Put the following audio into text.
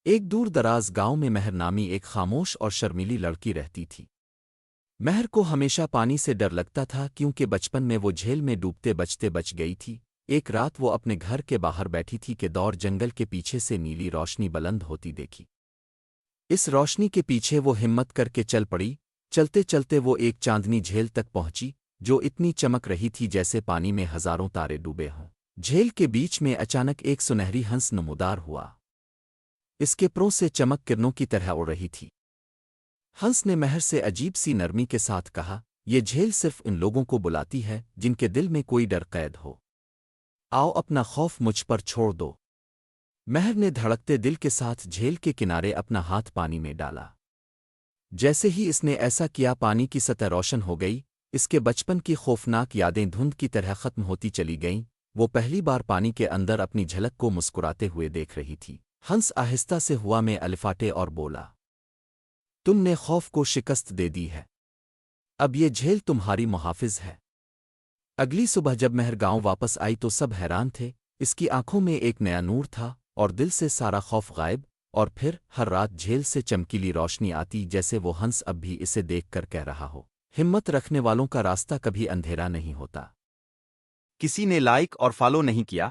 ایک دور دراز گاؤں میں مہر نامی ایک خاموش اور شرمیلی لڑکی رہتی تھی۔ مہر کو ہمیشہ پانی سے ڈر لگتا تھا کیونکہ بچپن میں وہ جھیل میں ڈوبتے بچتے بچ گئی تھی۔ ایک رات وہ اپنے گھر کے باہر بیٹھی تھی کہ دور جنگل کے پیچھے سے نیلی روشنی بلند ہوتی دیکھی۔ اس روشنی کے پیچھے وہ ہمت کر کے چل پڑی۔ چلتے چلتے وہ ایک چاندنی جھیل تک پہنچی جو اتنی چمک رہی تھی جیسے پانی میں ہزاروں تارے ڈوبے ہوں۔ جھیل کے بیچ میں اچانک ایک سنہری ہنس نمودار ہوا۔ اس کے پروں سے چمک کرنوں کی طرح اڑ رہی تھی۔ ہنس نے مہر سے عجیب سی نرمی کے ساتھ کہا، یہ جھیل صرف ان لوگوں کو بلاتی ہے جن کے دل میں کوئی ڈر قید ہو۔ آؤ اپنا خوف مجھ پر چھوڑ دو۔ مہر نے دھڑکتے دل کے ساتھ جھیل کے کنارے اپنا ہاتھ پانی میں ڈالا۔ جیسے ہی اس نے ایسا کیا پانی کی سطح روشن ہو گئی۔ اس کے بچپن کی خوفناک یادیں دھند کی طرح ختم ہوتی چلی گئیں۔ وہ پہلی بار پانی کے اندر اپنی جھلک کو مسکراتے ہوئے دیکھ رہی تھی۔ ہنس آہستہ سے ہوا میں الفاٹے اور بولا، تم نے خوف کو شکست دے دی ہے۔ اب یہ جھیل تمہاری محافظ ہے۔ اگلی صبح جب مہر گاؤں واپس آئی تو سب حیران تھے۔ اس کی آنکھوں میں ایک نیا نور تھا اور دل سے سارا خوف غائب۔ اور پھر ہر رات جھیل سے چمکیلی روشنی آتی جیسے وہ ہنس اب بھی اسے دیکھ کر کہہ رہا ہو، ہمت رکھنے والوں کا راستہ کبھی اندھیرا نہیں ہوتا۔ کسی نے لائک اور فالو نہیں کیا؟